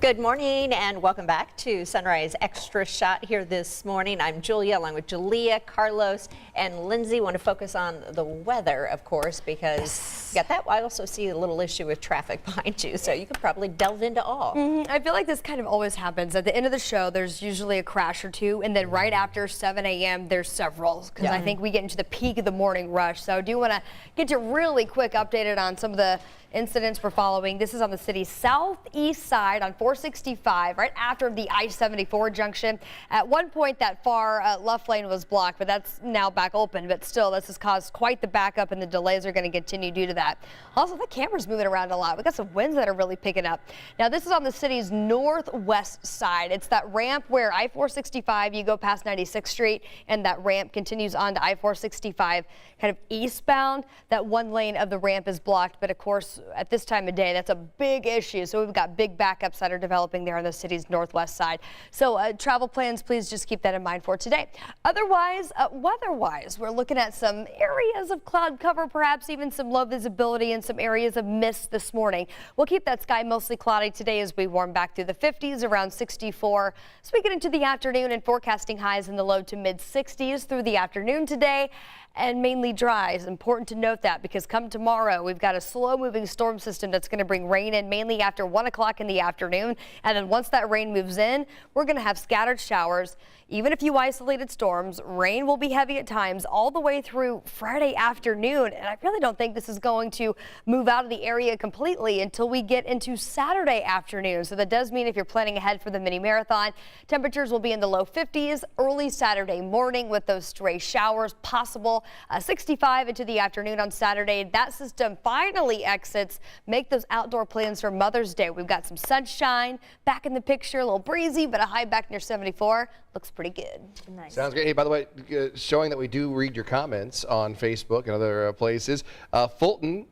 Good morning and welcome back to Sunrise Extra Shot here this morning. I'm Julia along with Julia, Carlos, and Lindsay. Want to focus on the weather, of course, because you got that. I also see a little issue with traffic behind you, so you could probably delve into all. I feel like this kind of always happens. At the end of the show, there's usually a crash or two, and then right after 7 a.m., there's several, because I think we get into the peak of the morning rush. So I do want to get you really quick updated on some of the incidents we're following. This is on the city's southeast side on 465, right after the I-74 junction. At one point, that far left lane was blocked, but that's now back open. But still, this has caused quite the backup, and the delays are going to continue due to that. Also, the camera's moving around a lot. We got some winds that are really picking up. Now, this is on the city's northwest side. It's that ramp where I-465, you go past 96th Street, and that ramp continues on to I-465, kind of eastbound. That one lane of the ramp is blocked, but of course, at this time of day, that's a big issue. So we've got big backups that are developing there on the city's northwest side. So travel plans, please just keep that in mind for today. Otherwise, weather-wise, we're looking at some areas of cloud cover, perhaps even some low visibility and some areas of mist this morning. We'll keep that sky mostly cloudy today as we warm back through the 50s, around 64. As we get into the afternoon and forecasting highs in the low to mid 60s through the afternoon today. And mainly dry. It's important to note that because come tomorrow, we've got a slow-moving storm system that's going to bring rain in mainly after 1 o'clock in the afternoon. And then once that rain moves in, we're going to have scattered showers. Even a few isolated storms, rain will be heavy at times all the way through Friday afternoon. And I really don't think this is going to move out of the area completely until we get into Saturday afternoon. So that does mean if you're planning ahead for the mini marathon, temperatures will be in the low 50s early Saturday morning with those stray showers possible. 65 into the afternoon on Saturday. That system finally exits. Make those outdoor plans for Mother's Day. We've got some sunshine back in the picture, a little breezy, but a high back near 74. Looks pretty good. Nice. Sounds great. Hey, by the way, showing that we do read your comments on Facebook and other places. Fulton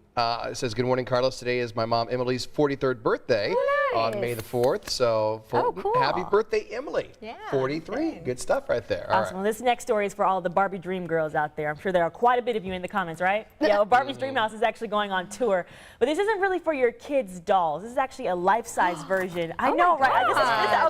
says, good morning, Carlos. Today is my mom Emily's 43rd birthday on May the 4th. So, Fulton, cool. Happy birthday, Emily. Yeah. 43. Good stuff right there. Awesome. Well, this next story is for all the Barbie Dream girls out there. I'm sure there are quite a bit of you in the comments, right? Yeah, well, Barbie's Dream House is actually going on tour. But this isn't really for your kids' dolls. This is actually a life-size version. I know, right?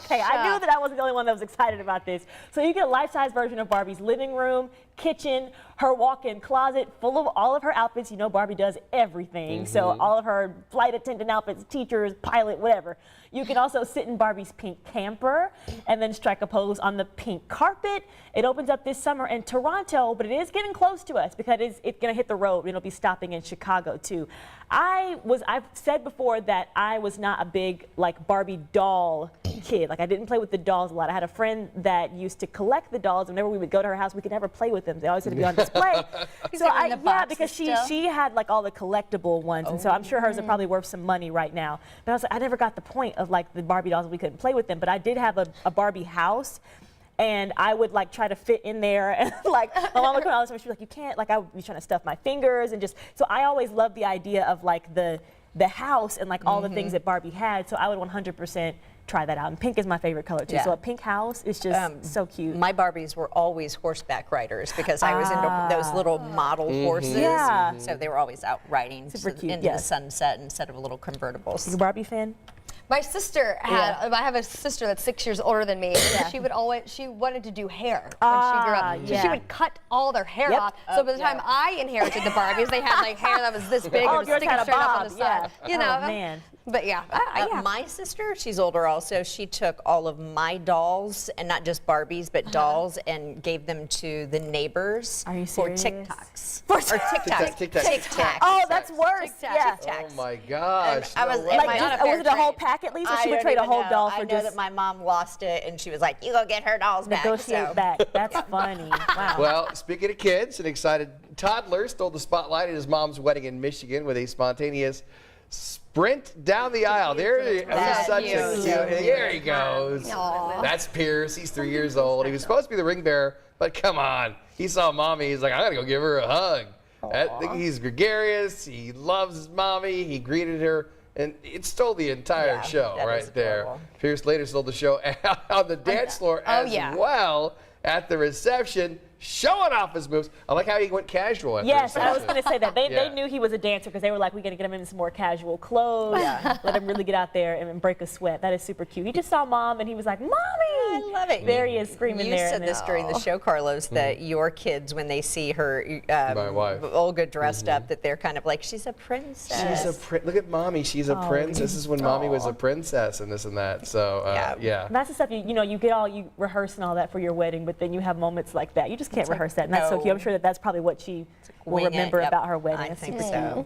Okay, I knew that I wasn't the only one that was excited about this. So you get a life-size version of Barbie's living room, kitchen, her walk-in closet full of all of her outfits. You know Barbie does everything. So all of her flight attendant outfits, teachers, pilot, whatever. You can also sit in Barbie's pink camper and then strike a pose on the pink carpet. It opens up this summer in Toronto, but it is getting close to us because it's going to hit the road. It'll be stopping in Chicago too. I've said before that I was not a big Barbie doll kid. I didn't play with the dolls a lot. I had a friend that used to collect the dolls. Whenever we would go to her house, we could never play with them. They always had to be on display. Because she had all the collectible ones, and so I'm sure hers are probably worth some money right now. But I was I never got the point of the Barbie dolls. We couldn't play with them, but I did have a Barbie house. And I would try to fit in there, and my mom would come out and she was like, "You can't." I would be trying to stuff my fingers and so I always loved the idea of the house and all the things that Barbie had. So I would 100% try that out. And pink is my favorite color too. So a pink house is just so cute. My Barbies were always horseback riders because I was into those little model horses. Yeah. So they were always out riding into the sunset instead of a little convertibles. You a Barbie fan? My sister had, I have a sister that's 6 years older than me. And she wanted to do hair when she grew up. So she would cut all their hair off. So by the time I inherited the Barbies, they had hair that was this big and sticking straight up on the side. You know, man. But yeah, my sister, she's older also, she took all of my dolls, and not just Barbies, but dolls, and gave them to the neighbors for TikToks. TikToks. Oh, that's worse. Yeah. Oh my gosh. Was it a whole pack at least, or she would trade a whole doll for I know that my mom lost it, and she was like, "You go get her dolls back." Negotiate back. That's funny. Wow. Well, speaking of kids, an excited toddler stole the spotlight at his mom's wedding in Michigan with a spontaneous sprint down the aisle. There he goes. Aww. That's Pierce. He's 3 years old. He was supposed to be the ring bearer, but come on. He saw mommy. He's like, I gotta go give her a hug. He's gregarious. He loves his mommy. He greeted her. And it stole the entire show right there. Pierce later stole the show on the dance floor as well at the reception. showing off his moves. I like how he went casual. Yes, I was going to say that. They Yeah. knew he was a dancer because they were like, we got to get him in some more casual clothes. Let him really get out there and break a sweat. That is super cute. He just saw Mom and he was like, Mommy! I love it. There he is screaming you there. said this during the show, Carlos, that your kids, when they see her, My wife. Olga dressed up, that they're kind of like, she's a princess. She's a look at Mommy. She's a prince. This is when Mommy was a princess and this and that. So yeah. And that's the stuff you rehearse and all that for your wedding, but then you have moments like that. You just can't rehearse that, and that's so cute. I'm sure that's probably what she will Wing it, remember yep. about her wedding. I That's think super so.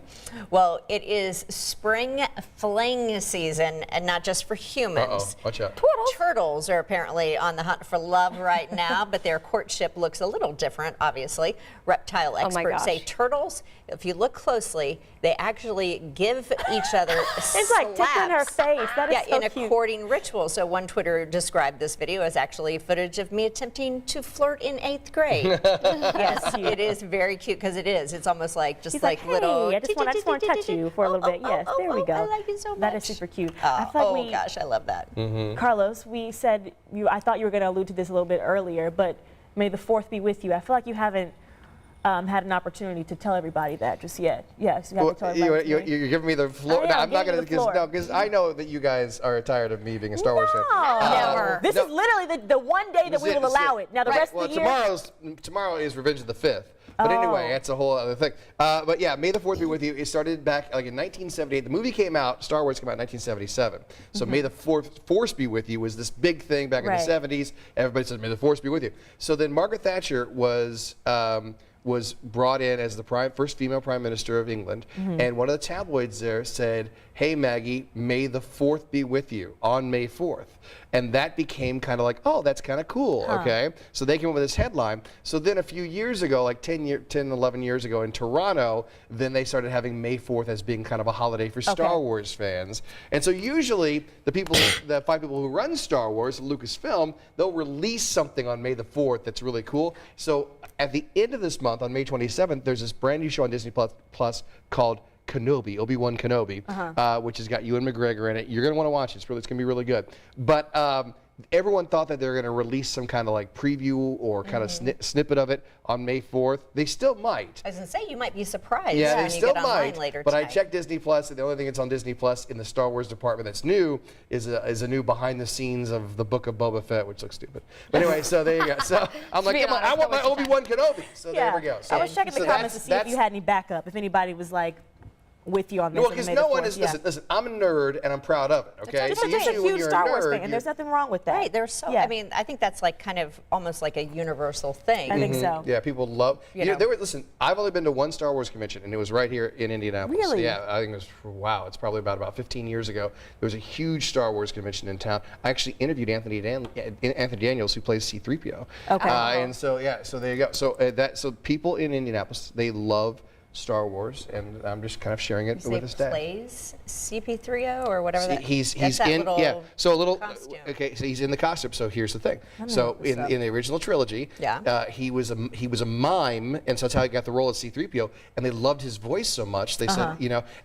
Well, it is spring fling season, and not just for humans. Watch out. Turtles are apparently on the hunt for love right now, but their courtship looks a little different, obviously. Reptile experts say turtles, if you look closely, they actually give each other It's like tickling her face. That is so in a cute. courting ritual. So one Twitter described this video as actually footage of me attempting to flirt in 8th grade. Yes, it is very cute because it is. It's almost like just He's like hey, little. I just want to touch you for a little bit. Yes, there we go. I like you so much. That is super cute. Gosh, I love that. Carlos, we said I thought you were going to allude to this a little bit earlier, but may the 4th be with you. I feel like you haven't had an opportunity to tell everybody that just yet. Yes, you have to tell everybody. You're giving me the floor. I No, am I'm not giving going you to, the because I know that you guys are tired of me being a Star Wars fan. Never. This is literally the one day that we will allow it. Now the rest of the year. Tomorrow is Revenge of the 5th. But anyway, that's a whole other thing. But yeah, May the 4th be with you. It started back like in 1978. The movie came out, Star Wars came out in 1977. So May the Force be with you was this big thing back in the 70s. Everybody said, May the Force be with you. So then Margaret Thatcher was brought in as the first female prime minister of England, and one of the tabloids there said, hey Maggie, may the 4th be with you on May 4th. And that became kind of like, oh, that's kind of cool, okay? So they came up with this headline. So then a few years ago, like 10, 11 years ago in Toronto, then they started having May 4th as being kind of a holiday for Star Wars fans. And so usually the 5 people who run Star Wars, Lucasfilm, they'll release something on May the 4th that's really cool. So at the end of this month, on May 27th, there's this brand new show on Disney Plus called Kenobi, Obi-Wan Kenobi, which has got Ewan McGregor in it. You're going to want to watch it. It's going to be really good. But everyone thought that they were going to release some kind of like preview or kind of snippet of it on May 4th. They still might. I was going to say, you might be surprised Yeah, when they you still get online might. later But tonight. I checked Disney Plus, and the only thing that's on Disney Plus in the Star Wars department that's new is a new behind the scenes of the Book of Boba Fett, which looks stupid. But anyway, so there you go. So I'm like, come on, I want my Obi-Wan Kenobi. So there we go. So, I was checking the comments to see if you had any backup, if anybody was like with you on this. Well, because no one is, listen, I'm a nerd and I'm proud of it, okay? Just a huge Star Wars fan, and there's nothing wrong with that. Right, there's I mean, I think that's like kind of almost like a universal thing. I think so. Yeah, people love, listen, I've only been to one Star Wars convention, and it was right here in Indianapolis. Really? Yeah, I think it was, wow, it's probably about 15 years ago. There was a huge Star Wars convention in town. I actually interviewed Anthony Daniels, who plays C-3PO. Okay. And so, yeah, so there you go. So, so people in Indianapolis, they love Star Wars, and I'm just kind of sharing it with his dad. Plays CP3O or whatever that. He's that in little So a little costume. okay. So he's in the costume. So here's the thing. So in the original trilogy, he was a mime, and so that's how he got the role of C-3PO. And they loved his voice so much. They said,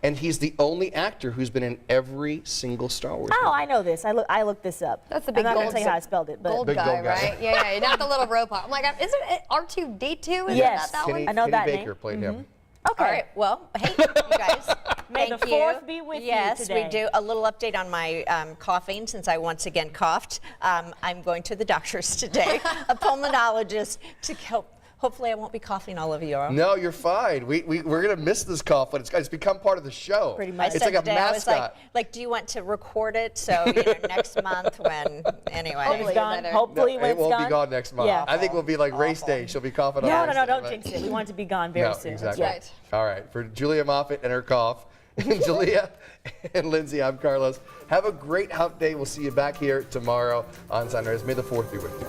and he's the only actor who's been in every single Star Wars. Oh, I know this. I looked this up. That's the big I'm not gold gonna tell you how I spelled it, but gold Big guy, gold guy. right? Yeah, not the little robot. I'm like, isn't it R2D2? Is Yes. that Kenny, one? I know Kenny that Baker name. played him. okay. All right. Well, hey, you guys. May the thank you. 4th be with you yes, today. we do. A little update on my coughing, since I once again coughed. I'm going to the doctor's today, a pulmonologist, to help. Hopefully, I won't be coughing all over you. No, you're fine. We're gonna miss this cough, but it's become part of the show. Pretty much. I It's said like a today, I was mascot. like, do you want to record it? So next month when anyway. When it's gone. Hopefully, when it it's won't gone. be gone next month. Yeah. I think we'll be like race day. She'll be coughing on No, race no, day, don't but- jinx it. We want it to be gone very No, soon. exactly. Yeah. Right. All right, for Julia Moffett and her cough, Julia and Lindsay, I'm Carlos. Have a great hump day. We'll see you back here tomorrow on Sunrise. May the 4th be with you.